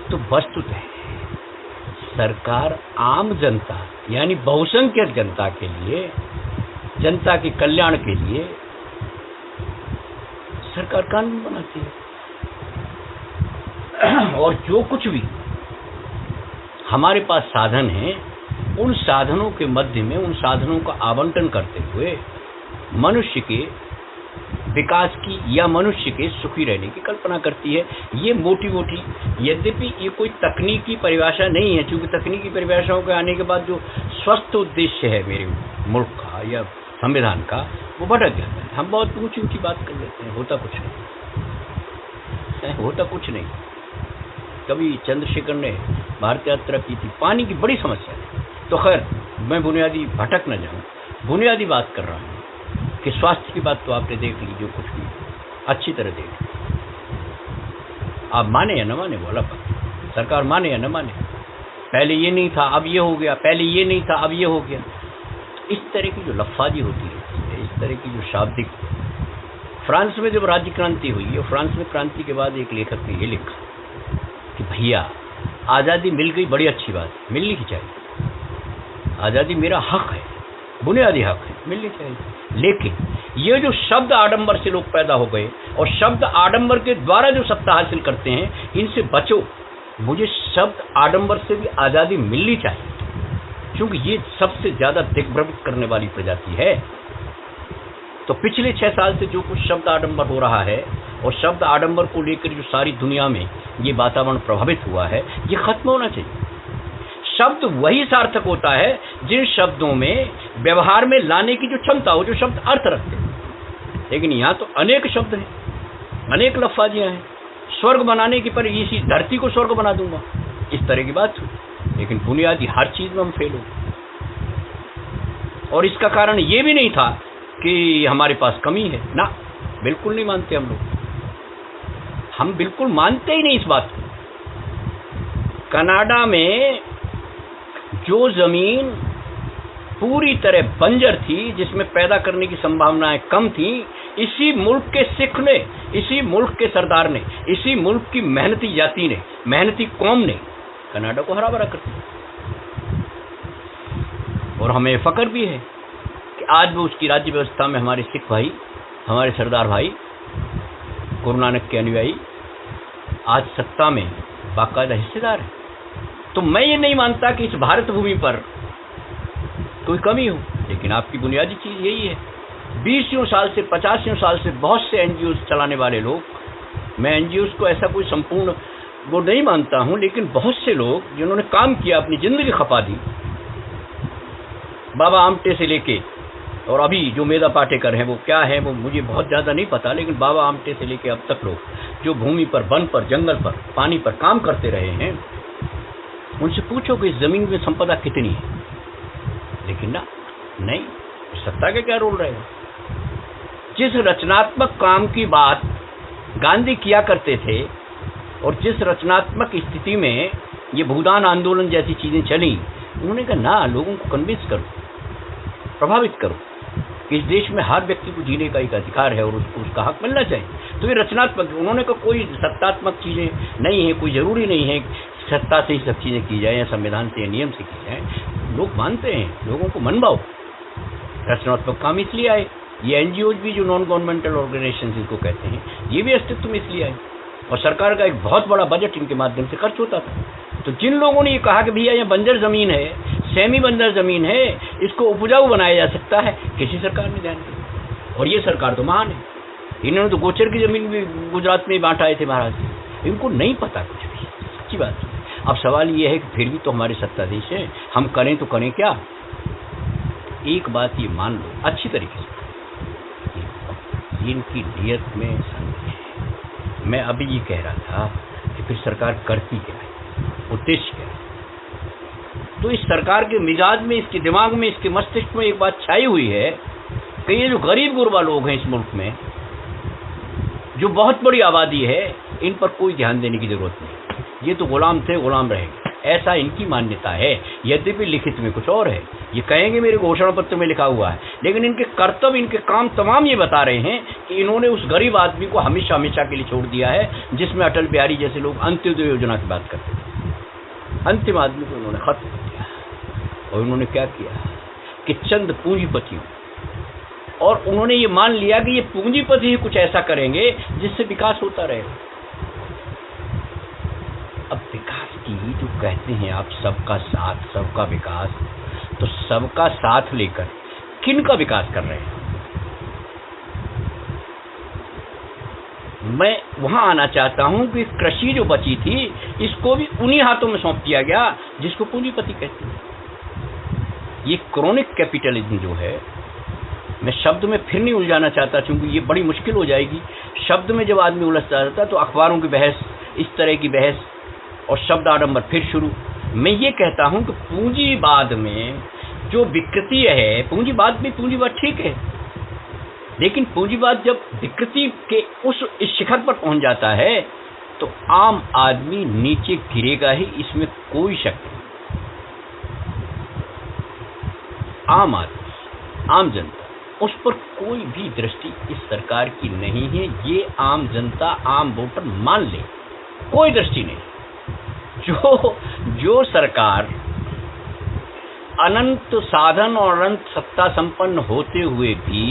तो वस्तुतः सरकार आम जनता यानी बहुसंख्यक जनता के लिए, जनता के कल्याण के लिए सरकार कानून बनाती है। और जो कुछ भी हमारे पास साधन हैं, उन साधनों के मध्य में उन साधनों का आवंटन करते हुए मनुष्य के विकास की या मनुष्य के सुखी रहने की कल्पना करती है। ये मोटी मोटी, यद्यपि ये कोई तकनीकी परिभाषा नहीं है, क्योंकि तकनीकी परिभाषाओं के आने के बाद जो स्वस्थ उद्देश्य है मेरे मुल्क का या संविधान का, वो भटक जाता है। हम बहुत ऊंची ऊंची बात कर लेते हैं, होता कुछ नहीं, होता कुछ नहीं। कभी चंद्रशेखर ने भारत यात्रा की थी, पानी की बड़ी समस्या है। तो खैर मैं बुनियादी भटक न जाऊं, बुनियादी बात कर रहा हूं कि स्वास्थ्य की बात तो आपने देख ली, जो कुछ भी अच्छी तरह देख ली। आप माने या न माने वो अलग बात, सरकार माने या न माने, पहले ये नहीं था अब ये हो गया, पहले ये नहीं था अब ये हो गया। इस तरह की जो लफ्फाजी होती है, इस तरह की जो शाब्दिक, फ्रांस में जब राज्य क्रांति हुई और फ्रांस में क्रांति के बाद एक लेखक ने ये लिखा कि भैया आज़ादी मिल गई, बड़ी अच्छी बात, मिलनी ही चाहिए, आज़ादी मेरा हक है, बुनियादी हक है, मिलनी चाहिए। लेकिन ये जो शब्द आडंबर से लोग पैदा हो गए और शब्द आडंबर के द्वारा जो सत्ता हासिल करते हैं, इनसे बचो। मुझे शब्द आडंबर से भी आज़ादी मिलनी चाहिए, क्योंकि ये सबसे ज़्यादा दिग्भ्रमित करने वाली प्रजाति है। तो पिछले 6 साल से जो कुछ शब्द आडंबर हो रहा है और शब्द आडंबर को लेकर जो सारी दुनिया में ये वातावरण प्रभावित हुआ है, ये खत्म होना चाहिए। शब्द वही सार्थक होता है जिन शब्दों में व्यवहार में लाने की जो क्षमता हो, जो शब्द अर्थ रखते हैं। लेकिन यहाँ तो अनेक शब्द हैं, अनेक लफ्ज़ियाँ हैं। स्वर्ग बनाने की पर इसी धरती को स्वर्ग बना दूंगा, इस तरह की बात हुई। लेकिन बुनियादी हर चीज़ में हम फेल हो। और इसका कारण ये भी नहीं था कि हमारे पास कमी है ना, बिल्कुल नहीं मानते हम लोग, हम बिल्कुल मानते ही नहीं इस बात को। कनाडा में जो जमीन पूरी तरह बंजर थी, जिसमें पैदा करने की संभावनाएं कम थी, इसी मुल्क के सिख ने, इसी मुल्क के सरदार ने, इसी मुल्क की मेहनती जाति ने, मेहनती कौम ने कनाडा को हरा भरा कर दिया। और हमें फख्र भी है कि आज भी उसकी राज्य व्यवस्था में हमारे सिख भाई, हमारे सरदार भाई, गुरु नानक के अनुयायी आज सत्ता में बाकायदा हिस्सेदार है। तो मैं ये नहीं मानता कि इस भारत भूमि पर कोई कमी हो, लेकिन आपकी बुनियादी चीज़ यही है। 20 साल से 50 साल से बहुत से एनजीओ चलाने वाले लोग, मैं एनजीओ को ऐसा कोई संपूर्ण वो नहीं मानता हूँ, लेकिन बहुत से लोग जिन्होंने काम किया, अपनी ज़िंदगी खपा दी, बाबा आमटे से लेके और अभी जो मेधा पाटेकर हैं, वो क्या है वो मुझे बहुत ज़्यादा नहीं पता, लेकिन बाबा आमटे से लेके अब तक लोग जो भूमि पर, वन पर, जंगल पर, पानी पर काम करते रहे हैं, उनसे पूछो कि इस ज़मीन में संपदा कितनी है। लेकिन ना, नहीं, सत्ता का क्या रोल रहेगा। जिस रचनात्मक काम की बात गांधी किया करते थे और जिस रचनात्मक स्थिति में ये भूदान आंदोलन जैसी चीज़ें चली, उन्होंने कहा ना, लोगों को कन्विंस करो, प्रभावित करो कि इस देश में हर व्यक्ति को जीने का एक अधिकार है और उसको उसका हक मिलना चाहिए। तो ये रचनात्मक, उन्होंने कहा कोई सत्तात्मक चीज़ें नहीं है, कोई ज़रूरी नहीं है सत्ता से ही सब चीज़ें की जाए या संविधान से या नियम से की जाए। लोग मानते हैं, लोगों को मनवाओ। रचनात्मक काम इसलिए आए, ये एनजीओ भी जो नॉन गवर्नमेंटल ऑर्गेनाइजेशन जिनको कहते हैं, ये भी अस्तित्व में इसलिए आए और सरकार का एक बहुत बड़ा बजट इनके माध्यम से खर्च होता था। तो जिन लोगों ने ये कहा कि भैया यहाँ बंजर ज़मीन है, सेमी बंजर ज़मीन है, इसको उपजाऊ बनाया जा सकता है, किसी सरकार ने ध्यान दिया। और ये सरकार तो महान है, इन्होंने तो गोचर की ज़मीन भी गुजरात में बांट आए थे महाराज, इनको नहीं पता कुछ भी, सच्ची बात। अब सवाल ये है कि फिर भी तो हमारे सत्ताधीश हैं, हम करें तो करें क्या। एक बात ये मान लो अच्छी तरीके से, इनकी नीयत में संदेह है। मैं अभी ये कह रहा था कि फिर सरकार करती क्या है, उद्देश्य क्या है। तो इस सरकार के मिजाज में, इसके दिमाग में, इसके मस्तिष्क में एक बात छाई हुई है कि ये जो गरीब गुरबा लोग हैं इस मुल्क में, जो बहुत बड़ी आबादी है, इन पर कोई ध्यान देने की जरूरत नहीं। ये तो गुलाम थे, गुलाम रहेंगे, ऐसा इनकी मान्यता है। यद्यपि लिखित में कुछ और है, ये कहेंगे मेरे घोषणा पत्र में लिखा हुआ है, लेकिन इनके कर्तव्य, इनके काम तमाम ये बता रहे हैं कि इन्होंने उस गरीब आदमी को हमेशा हमेशा के लिए छोड़ दिया है, जिसमें अटल बिहारी जैसे लोग अंत्योदय योजना की बात करते थे। अंतिम आदमी को उन्होंने खत्म कर दिया। और उन्होंने क्या किया कि चंद पूंजीपतियों, और उन्होंने ये मान लिया कि ये पूंजीपति ही कुछ ऐसा करेंगे जिससे विकास होता रहेगा। अब विकास की जो कहते हैं आप, सबका साथ सबका विकास, तो सबका साथ लेकर किन का विकास कर रहे हैं? मैं वहां आना चाहता हूं कि कृषि जो बची थी इसको भी उन्हीं हाथों में सौंप दिया गया जिसको पूंजीपति कहते हैं। ये क्रोनिक कैपिटलिज्म जो है, मैं शब्द में फिर नहीं उलझाना चाहता क्योंकि ये बड़ी मुश्किल हो जाएगी। शब्द में जब आदमी उलझता रहता तो अखबारों की बहस, इस तरह की बहस और शब्द आडंबर फिर शुरू। मैं ये कहता हूं कि पूंजीवाद में जो विकृति है, पूंजीवाद ठीक है, लेकिन पूंजीवाद जब विकृति के इस शिखर पर पहुंच जाता है तो आम आदमी नीचे गिरेगा ही, इसमें कोई शक नहीं। आम आदमी, आम जनता, उस पर कोई भी दृष्टि इस सरकार की नहीं है। ये आम जनता, आम वोटर मान ले, कोई दृष्टि नहीं। जो सरकार अनंत साधन और अनंत सत्ता संपन्न होते हुए भी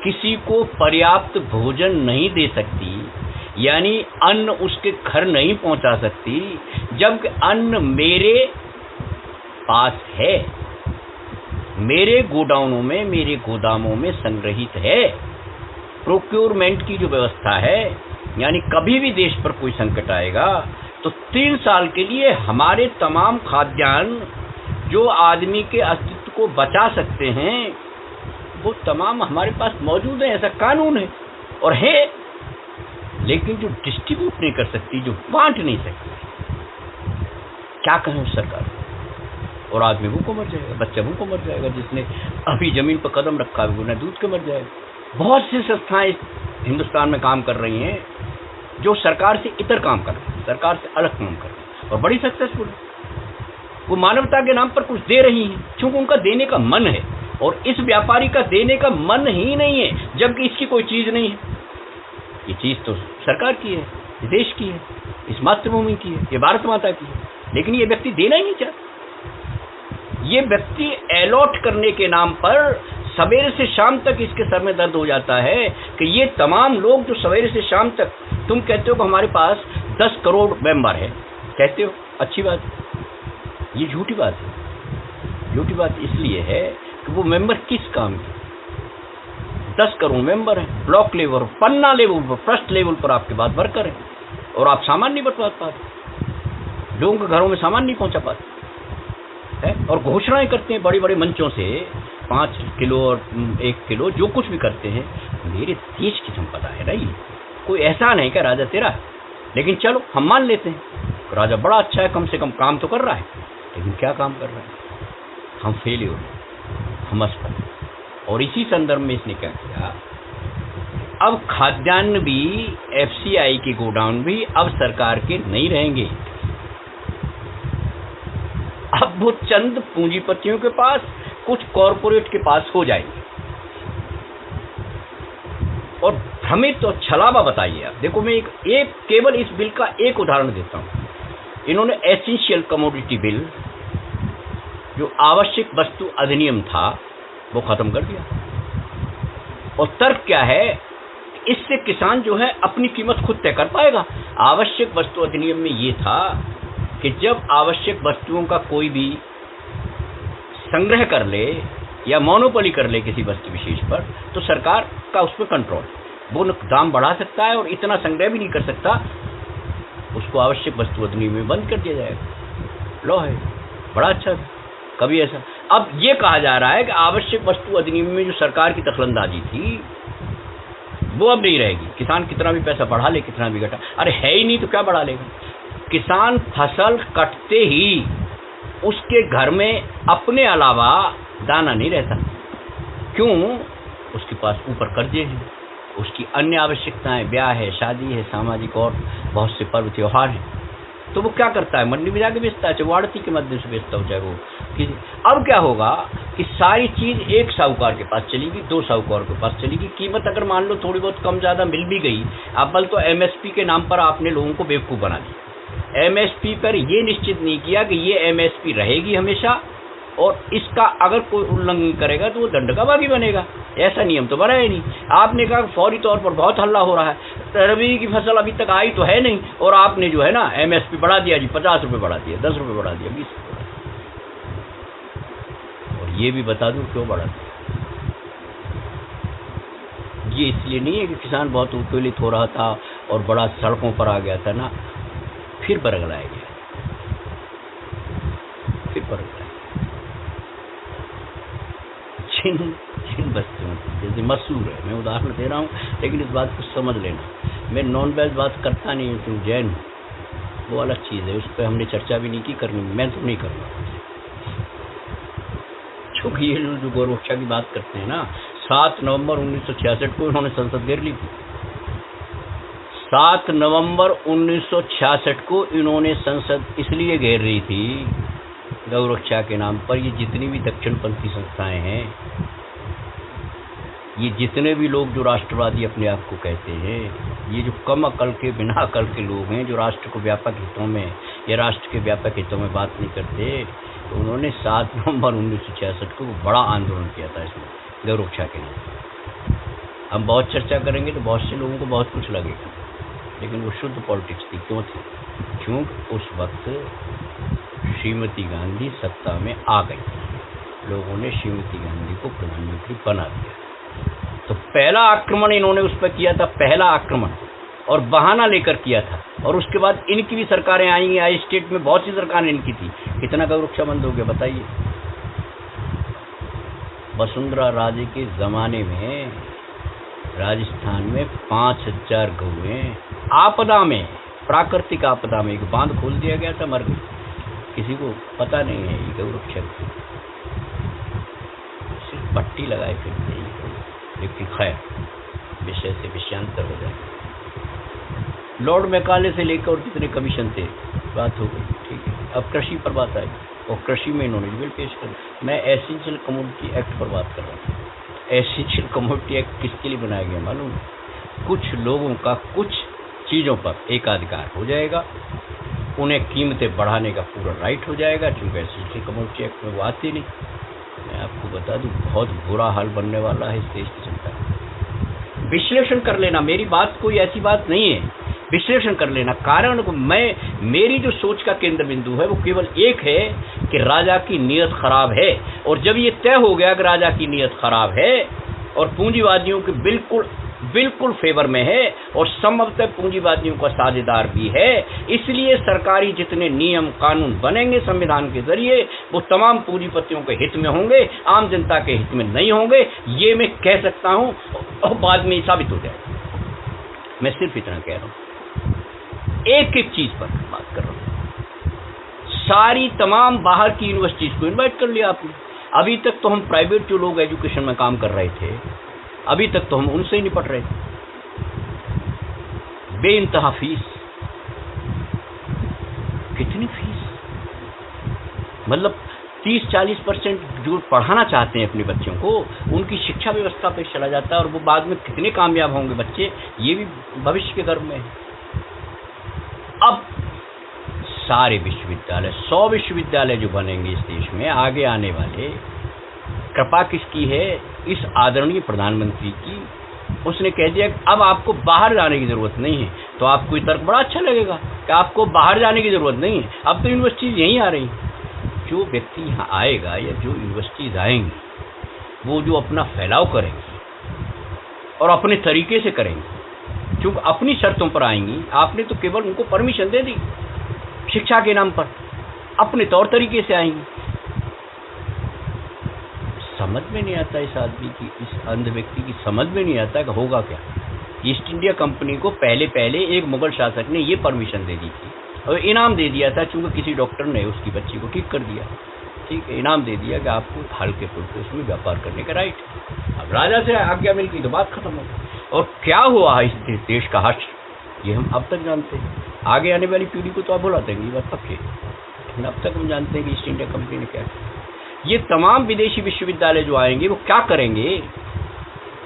किसी को पर्याप्त भोजन नहीं दे सकती, यानी अन्न उसके घर नहीं पहुंचा सकती, जबकि अन्न मेरे पास है, मेरे गोडाउनों में, मेरे गोदामों में संग्रहित है। प्रोक्योरमेंट की जो व्यवस्था है, यानी कभी भी देश पर कोई संकट आएगा तो 3 साल के लिए हमारे तमाम खाद्यान्न जो आदमी के अस्तित्व को बचा सकते हैं वो तमाम हमारे पास मौजूद है। ऐसा कानून है और है, लेकिन जो डिस्ट्रीब्यूट नहीं कर सकती, जो बांट नहीं सकती, क्या कहें उस सरकार को? और आदमी भूखों मर जाएगा, बच्चा भूखों मर जाएगा, जिसने अभी जमीन पर कदम रखा है वो न दूध के मर जाएगा। बहुत सी संस्थाएं हिंदुस्तान में काम कर रही हैं जो सरकार से इतर काम कर रही हैं, सरकार से अलग काम कर रही हैं और बड़ी सक्सेसफुल है। वो मानवता के नाम पर कुछ दे रही हैं क्योंकि उनका देने का मन है, और इस व्यापारी का देने का मन ही नहीं है, जबकि इसकी कोई चीज नहीं है। ये चीज तो सरकार की है, देश की है, इस मातृभूमि की है, ये भारत माता की है, लेकिन ये व्यक्ति देना ही नहीं चाहता। ये व्यक्ति अलॉट करने के नाम पर सवेरे से शाम तक इसके सर में दर्द हो जाता है कि ये तमाम लोग जो सवेरे से शाम तक, तुम कहते हो कि हमारे पास 10 करोड़ मेंबर है, कहते हो, अच्छी बात है, ये झूठी बात है। झूठी बात इसलिए है कि वो मेंबर किस काम के? 10 करोड़ मेंबर हैं, ब्लॉक लेवल, पन्ना लेवल पर, फर्स्ट लेवल पर आपके पास वर्कर है, और आप सामान नहीं बंटवा पाते, लोगों के घरों में सामान नहीं पहुंचा पाते है, और घोषणाएं करते हैं बड़े बड़े मंचों से 5 किलो और 1 किलो, जो कुछ भी करते हैं। मेरे देश की संपदा है ना, ये कोई ऐसा नहीं क्या राजा तेरा, लेकिन चलो हम मान लेते हैं राजा बड़ा अच्छा है, कम से कम काम तो कर रहा है, लेकिन क्या काम कर रहा है? हम फेलियर, हम असफल। और इसी संदर्भ में इसने क्या किया, अब खाद्यान्न भी, FCI के गोडाउन भी अब सरकार के नहीं रहेंगे, अब वो चंद पूंजीपतियों के पास, कुछ कॉरपोरेट के पास हो जाएंगे। और भ्रमित और छलावा बताइए आप। देखो, मैं एक केवल इस बिल का एक उदाहरण देता हूं। इन्होंने एसेंशियल कमोडिटी बिल, जो आवश्यक वस्तु अधिनियम था, वो खत्म कर दिया। और तर्क क्या है? इससे किसान जो है अपनी कीमत खुद तय कर पाएगा। आवश्यक वस्तु अधिनियम में ये था कि जब आवश्यक वस्तुओं का कोई भी संग्रह कर ले या मोनोपोली कर ले किसी वस्तु विशेष पर, तो सरकार का उस पर कंट्रोल, वो दाम बढ़ा सकता है और इतना संग्रह भी नहीं कर सकता, उसको आवश्यक वस्तु अधिनियम में बंद कर दिया जाएगा। लो है, बड़ा अच्छा कभी ऐसा। अब ये कहा जा रहा है कि आवश्यक वस्तु अधिनियम में जो सरकार की दखलंदाजी थी वो अब नहीं रहेगी। किसान कितना भी पैसा बढ़ा ले, कितना भी घटा, अरे है ही नहीं तो क्या बढ़ा लेगा? किसान फसल कटते ही उसके घर में अपने अलावा दाना नहीं रहता। क्यों? उसके पास ऊपर कर्जे हैं, उसकी अन्य आवश्यकताएं, ब्याह है, शादी है, सामाजिक और बहुत से पर्व त्योहार हैं। तो वो क्या करता है? मंडी में जाके बेचता है, चाहे वो आड़ती के माध्यम से बेचता हो, चाहे वो अब क्या होगा कि सारी चीज़ एक साहूकार के पास चलेगी, दो साहूकार के पास चलेगी। कीमत अगर मान लो थोड़ी बहुत कम ज़्यादा मिल भी गई, अब तो एमएसपी के नाम पर आपने लोगों को बेवकूफ़ बना दिया। एमएसपी पर ये निश्चित नहीं किया कि ये एमएसपी रहेगी हमेशा, और इसका अगर कोई उल्लंघन करेगा तो वो दंड का भागी बनेगा। ऐसा नियम तो बना ही नहीं। आपने कहा फौरी तौर पर बहुत हल्ला हो रहा है, रबी की फसल अभी तक आई तो है नहीं, और आपने जो है ना एमएसपी बढ़ा दिया जी, 50 रुपये बढ़ा दिया, 10 रुपये बढ़ा दिया, 20 रुपये बढ़ा दिया। और ये भी बता दूं क्यों बढ़ा दिया। ये इसलिए नहीं है कि किसान बहुत उत्पीड़ित हो रहा था और बड़ा सड़कों पर आ गया था ना, फिर बरगलाया गया, फिर बरगलाया। जिन बस्तियों जैसे मशहूर है, मैं उदाहरण दे रहा हूँ, लेकिन इस बात को समझ लेना, मैं नॉन वेज बात करता नहीं हूँ, क्यों जैन वो अलग चीज़ है, उस पर हमने चर्चा भी नहीं की, करनी मैं तो नहीं करूँगा। क्योंकि ये लोग जो गौरक्षा की बात करते हैं ना, 7 नवंबर 1966 को इन्होंने संसद घेर ली थी। 7 नवंबर 1966 को इन्होंने संसद इसलिए घेर रही थी गौरक्षा के नाम पर। ये जितनी भी दक्षिणपंथी संस्थाएं हैं, ये जितने भी लोग जो राष्ट्रवादी अपने आप को कहते हैं, ये जो कम अकल के बिना अकल के लोग हैं, जो राष्ट्र को व्यापक हितों में या राष्ट्र के व्यापक हितों में बात नहीं करते, तो उन्होंने 7 नवंबर 1966 को बड़ा आंदोलन किया था इसमें गौरक्षा के नाम। हम बहुत चर्चा करेंगे तो बहुत से लोगों को बहुत कुछ लगेगा, लेकिन वो शुद्ध पॉलिटिक्स थी। क्यों थी? क्योंकि उस वक्त श्रीमती गांधी सत्ता में आ गई, लोगों ने श्रीमती गांधी को प्रधानमंत्री बना दिया। तो पहला आक्रमण इन्होंने उस पर किया था, पहला आक्रमण, और बहाना लेकर किया था। और उसके बाद इनकी भी सरकारें आएंगी, आई स्टेट में बहुत सी सरकारें इनकी थी। कितना गौरक्षा बंद हो गया बताइए। वसुंधरा राजे के ज़माने में राजस्थान में 5000 गौएं आपदा में, प्राकृतिक आपदा में, एक बांध खोल दिया गया था, मर गई। किसी को पता नहीं है ये गौरक्षा, सिर्फ पट्टी लगाए फिरते हैं। लेकिन खैर, विषय से विषयांतर हो जाए। लॉर्ड मैकाले से लेकर और कितने कमीशन थे, बात हो गई, ठीक है। अब कृषि पर बात आई, और कृषि में इन्होंने बिल पेश कर। मैं एसेंशियल कमोडिटी एक्ट पर बात कर रहा हूँ। एसेंशियल कमोडिटी एक्ट किसके लिए बनाया गया मालूम? कुछ लोगों का कुछ चीज़ों पर एकाधिकार हो जाएगा, उन्हें कीमतें बढ़ाने का पूरा राइट हो जाएगा, क्योंकि एसेंशियल कमोडिटी एक्ट में वो आती नहीं। मैं आपको बता दूं, बहुत बुरा हाल बनने वाला है इस देश की जनता का। विश्लेषण कर लेना, मेरी बात कोई ऐसी बात नहीं है, विश्लेषण कर लेना। कारण मेरी जो सोच का केंद्र बिंदु है वो केवल एक है कि राजा की नीयत खराब है। और जब ये तय हो गया कि राजा की नीयत खराब है और पूंजीवादियों के बिल्कुल फेवर में है, और संभवतः पूंजीवादियों का साझेदार भी है, इसलिए सरकारी जितने नियम कानून बनेंगे संविधान के जरिए, वो तमाम पूंजीपतियों के हित में होंगे, आम जनता के हित में नहीं होंगे। ये मैं कह सकता हूँ, और बाद में साबित हो जाएगा। मैं सिर्फ इतना कह रहा हूँ, एक एक चीज पर बात कर रहा हूँ। सारी तमाम बाहर की यूनिवर्सिटीज को इन्वाइट कर लिया आपने। अभी तक तो हम प्राइवेट जो लोग एजुकेशन में काम कर रहे थे, अभी तक तो हम उनसे ही निपट रहे थे। बेइंतहा फीस, कितनी फीस, मतलब 30-40% जो पढ़ाना चाहते हैं अपने बच्चों को, उनकी शिक्षा व्यवस्था पे चला जाता है, और वो बाद में कितने कामयाब होंगे बच्चे, ये भी भविष्य के गर्भ में है। अब सारे विश्वविद्यालय, 100 विश्वविद्यालय जो बनेंगे इस देश में आगे आने वाले, कृपा किसकी है? इस आदरणीय प्रधानमंत्री की। उसने कह दिया कि अब आपको बाहर जाने की ज़रूरत नहीं है। तो आपको ये तर्क बड़ा अच्छा लगेगा कि आपको बाहर जाने की ज़रूरत नहीं है, अब तो यूनिवर्सिटीज़ यहीं आ रही हैं। जो व्यक्ति यहाँ आएगा या जो यूनिवर्सिटीज़ आएंगी, वो जो अपना फैलाव करेंगे और अपने तरीके से करेंगे, क्योंकि अपनी शर्तों पर आएंगी। आपने तो केवल उनको परमिशन दे दी शिक्षा के नाम पर, अपने तौर तरीके से आएंगी। समझ में नहीं आता इस आदमी की, इस अंध व्यक्ति की समझ में नहीं आता कि होगा क्या। ईस्ट इंडिया कंपनी को पहले एक मुगल शासक ने ये परमिशन दे दी थी और इनाम दे दिया था, चूँकि किसी डॉक्टर ने उसकी बच्ची को ठीक कर दिया। ठीक है, इनाम दे दिया कि आपको हल्के फुल्के उसमें व्यापार करने का राइट। अब राजा से आज्ञा मिल गई तो बात खत्म हो गई। और क्या हुआ है इस देश का हर्ष, ये हम अब तक जानते हैं। आगे आने वाली पीढ़ी को तो आप भुला देंगे, ये बात पक्की है, लेकिन अब तक हम जानते हैं कि ईस्ट इंडिया कंपनी ने क्या किया। ये तमाम विदेशी विश्वविद्यालय जो आएंगे वो क्या करेंगे?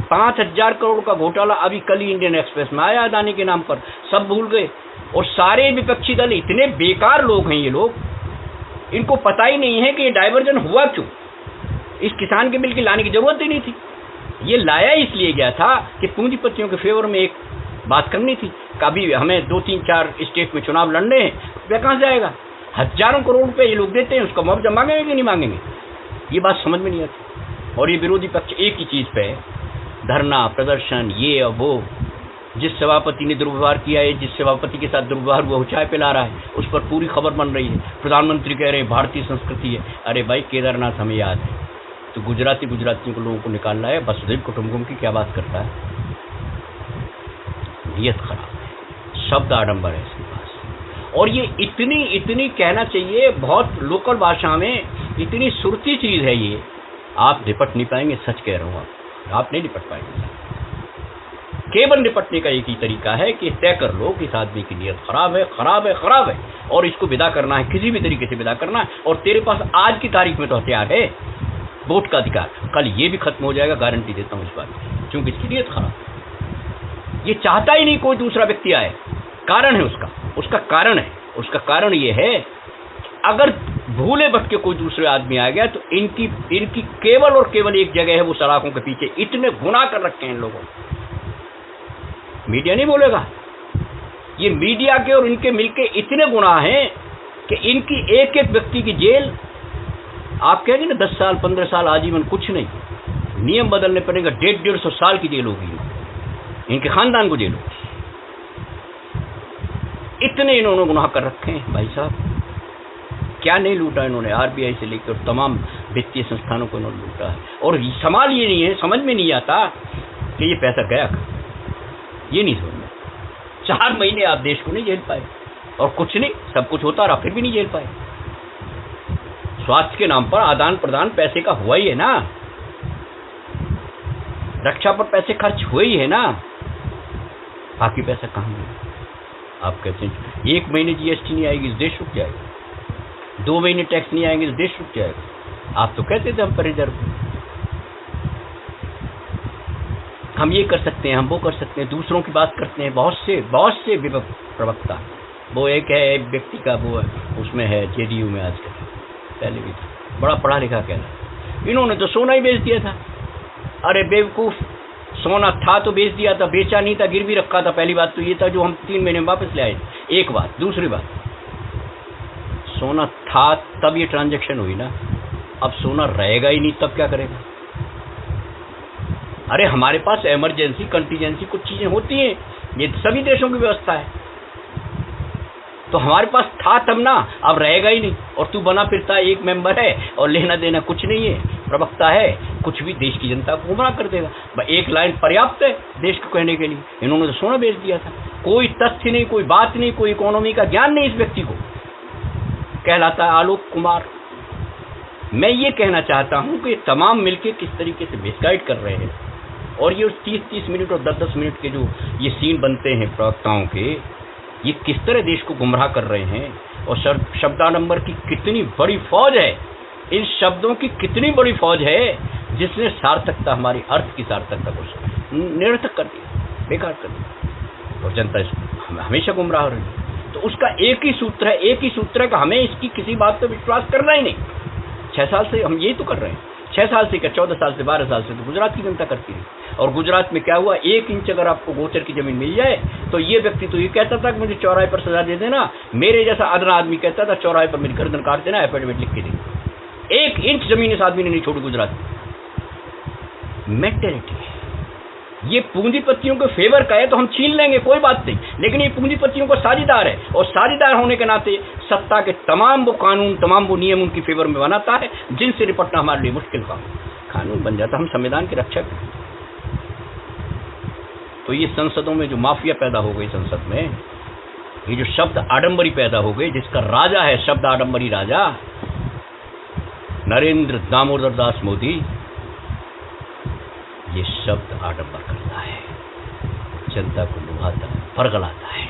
5,000 करोड़ का घोटाला अभी कल ही इंडियन एक्सप्रेस में आया अदानी के नाम पर, सब भूल गए। और सारे विपक्षी दल इतने बेकार लोग हैं ये लोग, इनको पता ही नहीं है कि ये डाइवर्जन हुआ क्यों। इस किसान के बिल की लाने की जरूरत ही नहीं थी। ये लाया इसलिए गया था कि पूंजीपतियों के फेवर में एक बात करनी थी। कभी हमें 2-3-4 स्टेट में चुनाव लड़ने हैं, वह कहाँ से आएगा? हजारों करोड़ रुपए ये लोग देते हैं, उसका मुआवजा मांगेंगे कि नहीं मांगेंगे? ये बात समझ में नहीं आती। और ये विरोधी पक्ष एक ही चीज पे धरना प्रदर्शन, ये और वो। जिस सभापति ने दुर्व्यवहार किया है, जिस सभापति के साथ दुर्व्यवहार हुआ, वो चाय पिला रहा है, उस पर पूरी खबर बन रही है। प्रधानमंत्री कह रहे हैं भारतीय संस्कृति है। अरे भाई, केदारनाथ हमें याद है, तो गुजरातियों को लोगों को निकाल रहा है, वसुधैव कुटुंबकम की क्या बात करता है? नियत खराब है, शब्द आडंबर है इसके पास। और ये इतनी कहना चाहिए बहुत लोकल भाषा में, इतनी सुरती चीज है ये, आप निपट नहीं पाएंगे। सच कह रहा हूँ, आप नहीं निपट पाएंगे। केवल निपटने का एक ही तरीका है कि तय कर लो कि इस आदमी की नीयत खराब है और इसको विदा करना है, किसी भी तरीके से विदा करना है। और तेरे पास आज की तारीख में तो हथियार है, वोट का अधिकार। कल ये भी खत्म हो जाएगा, गारंटी देता हूँ इस बात की, क्योंकि इसकी नीयत खराब है। ये चाहता ही नहीं कोई दूसरा व्यक्ति आए। कारण है उसका कारण ये है, अगर भूले भटके कोई दूसरे आदमी आ गया तो इनकी केवल और केवल एक जगह है, वो सलाखों के पीछे। इतने गुनाह कर रखे हैं इन लोगों ने, मीडिया नहीं बोलेगा। ये मीडिया के और इनके मिलके इतने गुनाह हैं कि इनकी एक एक व्यक्ति की जेल, आप कहेंगे ना 10 साल 15 साल आजीवन, कुछ नहीं, नियम बदलने पड़ेगा। 150 साल की जेल होगी इनके खानदान को, जेल होगी। इतने इन्होंने गुनाह कर रखे हैं भाई साहब। क्या नहीं लूटा इन्होंने, आरबीआई से लेकर तमाम वित्तीय संस्थानों को इन्होंने लूटा है। और सवाल ये नहीं है, समझ में नहीं आता कि ये पैसा गया कहाँ, ये नहीं समझ में। 4 महीने आप देश को नहीं झेल पाए, और कुछ नहीं, सब कुछ होता रहा, फिर भी नहीं झेल पाए। स्वास्थ्य के नाम पर आदान प्रदान पैसे का हुआ ही है ना, रक्षा पर पैसे खर्च हुए ही है ना, बाकी पैसा कहाँ गया? आप कहते हैं 1 महीने जीएसटी नहीं आएगी, देश रुक जाएगा। 2 महीने टैक्स नहीं आएंगे, देश रुक जाएगा। आप तो कहते थे हम पर रिजर्व, हम ये कर सकते हैं, हम वो कर सकते हैं, दूसरों की बात करते हैं। बहुत से प्रवक्ता, वो एक है, एक व्यक्ति का वो है, उसमें है जेडीयू में आजकल, पहले भी था, बड़ा पढ़ा लिखा कह रहा, इन्होंने तो सोना ही बेच दिया था। अरे बेवकूफ, सोना था तो बेच दिया था, बेचा नहीं था, गिरवी रखा था। पहली बात तो ये था जो हम 3 महीने में वापस ले आए थे, एक बात। दूसरी बात, सोना था तब ये ट्रांजैक्शन हुई ना, अब सोना रहेगा ही नहीं, तब क्या करेगा? अरे हमारे पास इमरजेंसी कंटीजेंसी कुछ चीजें होती हैं, ये सभी देशों की व्यवस्था है, तो हमारे पास था तब ना, अब रहेगा ही नहीं। और तू बना फिरता एक मेंबर है और लेना देना कुछ नहीं है, प्रवक्ता है, कुछ भी देश की जनता को गुमराह कर देगा। एक लाइन पर्याप्त है देश को कहने के लिए। इन्होंने तो सोना बेच दिया था, कोई तथ्य नहीं, कोई बात नहीं, कोई इकोनॉमी का ज्ञान नहीं इस व्यक्ति को। कहलाता है आलोक कुमार। मैं ये कहना चाहता हूं कि तमाम मिलके किस तरीके से मिसगाइड कर रहे हैं, और ये 30-30 मिनट और 10-10 मिनट के जो ये सीन बनते हैं प्रवक्ताओं के, ये किस तरह देश को गुमराह कर रहे हैं। और शब्दाडंबर की कितनी बड़ी फौज है, इन शब्दों की कितनी बड़ी फौज है, जिसने सार्थकता, हमारी अर्थ की सार्थकता को निरर्थक कर दिया, बेकार कर दिया, और जनता इसको हमेशा गुमराह हो रही है। तो उसका एक ही सूत्र है कि हमें इसकी किसी बात पर विश्वास करना ही नहीं। 6 साल से हम यही तो कर रहे हैं, 6 साल से क्या, 14 साल से, 12 साल से तो गुजरात की जनता करती है। और गुजरात में क्या हुआ, 1 इंच अगर आपको गोचर की जमीन मिल जाए तो ये व्यक्ति तो ये कहता था कि मुझे चौराहे पर सजा दे देना, मेरे जैसा अदना आदमी कहता था चौराहे पर मेरी गर्दन काट देना, एफिडेविट लिख के दे। 1 इंच जमीन इस आदमी ने नहीं छोड़ी गुजरात में। मेंटेलिटी है ये, पूंजीपतियों के फेवर का है तो हम छीन लेंगे, कोई बात नहीं, लेकिन ये पूंजीपतियों का साझेदार है, और साझेदार होने के नाते सत्ता के तमाम वो कानून, तमाम वो नियम उनकी फेवर में बनाता है, जिनसे निपटना हमारे लिए मुश्किल काम। कानून बन जाता, हम संविधान के रक्षक हैं। तो ये संसदों में जो माफिया पैदा हो गई, संसद में ये जो शब्द आडंबरी पैदा हो गई, जिसका राजा है शब्द आडंबरी राजा नरेंद्र दामोदर दास मोदी, ये शब्द आडंबर करता है, जनता को लुभाता है, परगलाता है,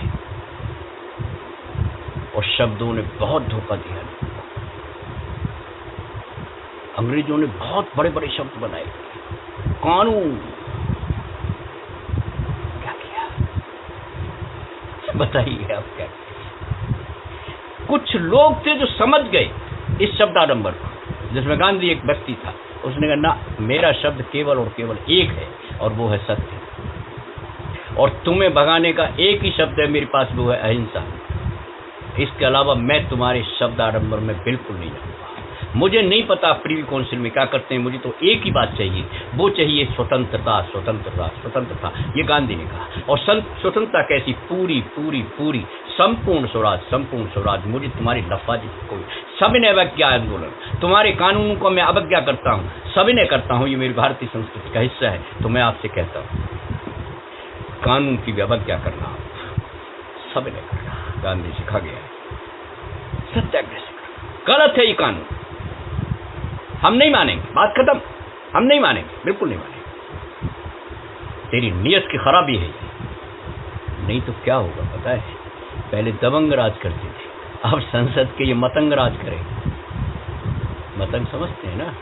और शब्दों ने बहुत धोखा दिया। अंग्रेजों ने बहुत बड़े बड़े शब्द बनाए, कानून। क्या किया बताइए आप? क्या कुछ लोग थे जो समझ गए इस शब्दाडंबर को, जिसमें गांधी एक व्यक्ति था। उसने कहा ना, मेरा शब्द केवल और केवल एक है और वो है सत्य, और तुम्हें भगाने का एक ही शब्द है मेरे पास, वो है अहिंसा। इसके अलावा मैं तुम्हारे शब्दाडंबर में बिल्कुल नहीं जाऊंगा। मुझे नहीं पता प्रीवी काउंसिल में क्या करते हैं, मुझे तो एक ही बात चाहिए, वो चाहिए स्वतंत्रता, स्वतंत्रता, स्वतंत्रता। ये गांधी ने कहा। और स्वतंत्रता कैसी? पूरी पूरी पूरी संपूर्ण स्वराज, संपूर्ण स्वराज। मुझे तुम्हारी लफाजी कोई सविनय अवज्ञा आंदोलन, तुम्हारे कानूनों को मैं अवज्ञा करता हूँ, सविनय करता हूँ, ये मेरी भारतीय संस्कृति का हिस्सा है। तो मैं आपसे कहता हूँ, कानून की अवज्ञा करना, सविनय करना गांधी सिखा गया है, सत्याग्रह से करना। गलत है ये कानून, हम नहीं मानेंगे, बात खत्म। हम नहीं मानेंगे, बिल्कुल नहीं मानेंगे। तेरी नीयत की खराबी है ये। नहीं तो क्या होगा पता है? पहले दबंग राज करते थे, अब संसद के ये मतंग राज करेंगे। मतंग समझते हैं ना?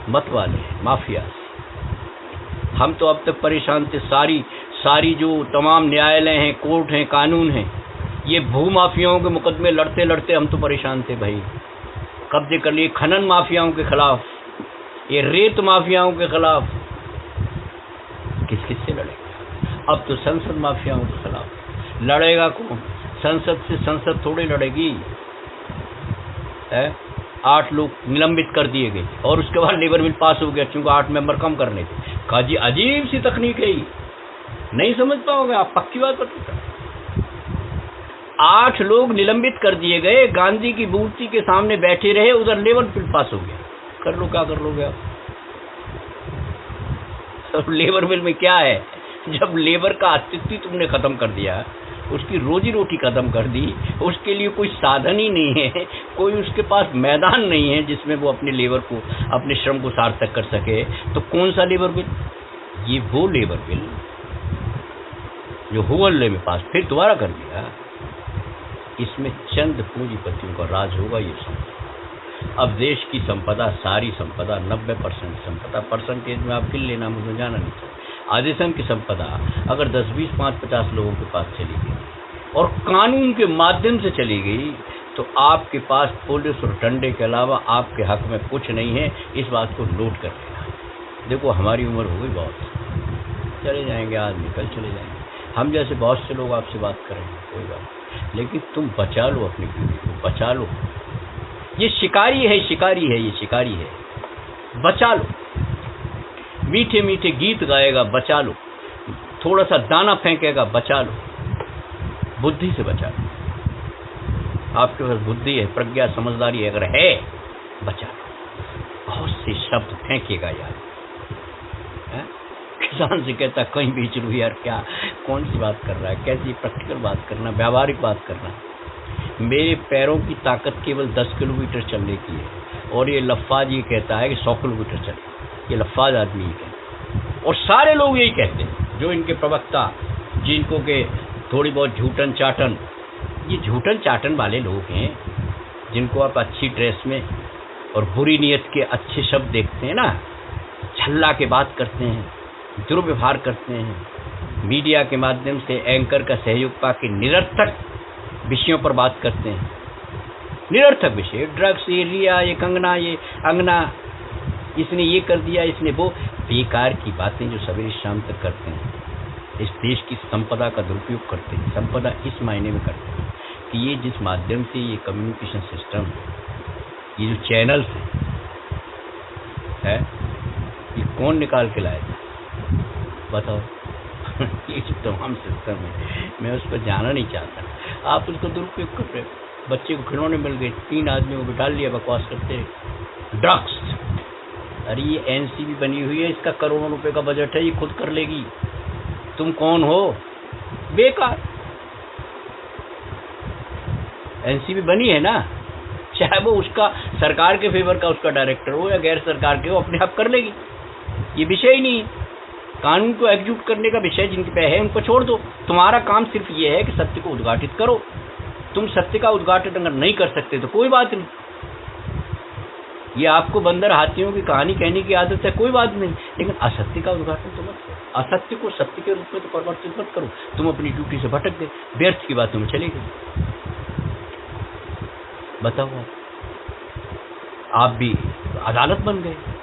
मत वाले, माफिया। हम तो अब तक परेशान थे। सारी जो तमाम न्यायालय हैं, कोर्ट हैं, कानून हैं, ये भूमाफियाओं के मुकदमे लड़ते लड़ते हम तो परेशान थे भाई। कब्जे कर लिए खनन माफियाओं के खिलाफ, ये रेत माफियाओं के खिलाफ। किस से लड़ेगा? अब तो संसद माफियाओं के खिलाफ लड़ेगा कौन? संसद से संसद थोड़ी लड़ेगी है? 8 लोग निलंबित कर दिए गए और उसके बाद लेबर बिल पास हो गया, क्योंकि 8 मेंबर कम करने थे। काजी अजीब सी तकनीक है ये, नहीं समझ पाओगे आप, पक्की बात बता। 8 लोग निलंबित कर दिए गए, गांधी की मूर्ति के सामने बैठे रहे, उधर लेबर बिल पास हो गया। कर लो, क्या कर लोगे आप? तो लेबर बिल में क्या है? जब लेबर का अस्तित्व तुमने खत्म कर दिया, उसकी रोजी रोटी खत्म कर दी, उसके लिए कोई साधन ही नहीं है, कोई उसके पास मैदान नहीं है जिसमें वो अपने लेबर को, अपने श्रम को सार्थक कर सके, तो कौन सा लेबर बिल? ये वो लेबर बिल जो हुअल्ले में पास फिर दोबारा कर दिया। इसमें चंद पूंजीपतियों का राज होगा ये सब। अब देश की संपदा, सारी संपदा, 90% संपदा, परसेंटेज में आप गिन लेना, मुझे जाना नहीं चाहिए। आदेशन की संपदा अगर 10, 20, 5, 50 लोगों के पास चली गई और कानून के माध्यम से चली गई, तो आपके पास पुलिस और डंडे के अलावा आपके हक में कुछ नहीं है। इस बात को नोट कर लेना। देखो, हमारी उम्र हो गई बहुत, चले जाएंगे आदमी, कल चले जाएंगे। हम जैसे बहुत से लोग आपसे बात करेंगे, कोई बात, लेकिन तुम बचा लो अपनी पीढ़ी को, बचा लो। ये शिकारी है, शिकारी है, ये शिकारी है, बचा लो। मीठे मीठे गीत गाएगा, बचा लो। थोड़ा सा दाना फेंकेगा, बचा लो। बुद्धि से बचा लो। आपके पास बुद्धि है, प्रज्ञा, समझदारी अगर है, बचा लो। बहुत से शब्द फेंकेगा यार। किसान से कहता कहीं बेच लूँ यार, क्या कौन सी बात कर रहा है? कैसी प्रैक्टिकल बात करना, व्यावहारिक बात करना। मेरे पैरों की ताकत केवल 10 किलोमीटर चलने की है, और ये लफ्फाज ये कहता है कि 100 किलोमीटर चले। ये लफ्फाज आदमी ही कहता, और सारे लोग यही कहते हैं, जो इनके प्रवक्ता, जिनको के थोड़ी बहुत झूठन चाटन, ये झूठन चाटन वाले लोग हैं, जिनको आप अच्छी ड्रेस में और बुरी नीयत के अच्छे शब्द देखते हैं ना, छल्ला के बात करते हैं, दुर्व्यवहार करते हैं, मीडिया के माध्यम से एंकर का सहयोग पाके निरर्थक विषयों पर बात करते हैं। निरर्थक विषय, ड्रग्स, ये लिया, ये कंगना, ये अंगना, इसने ये कर दिया, इसने वो, बेकार की बातें जो सवेरे शाम तक करते हैं। इस देश की संपदा का दुरुपयोग करते हैं। संपदा इस मायने में करते हैं कि ये जिस माध्यम से ये कम्युनिकेशन सिस्टम, ये जो चैनल्स है, ये कौन निकाल के लाया था बताओ? ये जो तमाम सिस्टम है, मैं उस पर जाना नहीं चाहता। आप उसको दुरुपयोग कर रहे हो। बच्चे को खिलौने मिल गए, 3 आदमियों को बिठा लिया, बकवास करते रहे। ड्रग्स, अरे ये एनसीबी बनी हुई है, इसका करोड़ों रुपए का बजट है, ये खुद कर लेगी। तुम कौन हो? बेकार। एनसीबी बनी है ना, चाहे वो उसका सरकार के फेवर का उसका डायरेक्टर हो या गैर सरकार के हो, अपने आप कर लेगी। ये विषय ही नहीं है। कानून को एग्जीक्यूट करने का विषय जिनके पे है उनको छोड़ दो। तुम्हारा काम सिर्फ ये है कि सत्य को उद्घाटित करो। तुम सत्य का उद्घाटन अगर नहीं कर सकते तो कोई बात नहीं, ये आपको बंदर हाथियों की कहानी कहने की आदत है, कोई बात नहीं, लेकिन असत्य का उद्घाटन तो मत करो, असत्य को सत्य के रूप में तो परिवर्तित मत करो। तुम अपनी ड्यूटी से भटक गए, व्यर्थ की बातों में चले गए। बताओ, आप भी अदालत बन गए।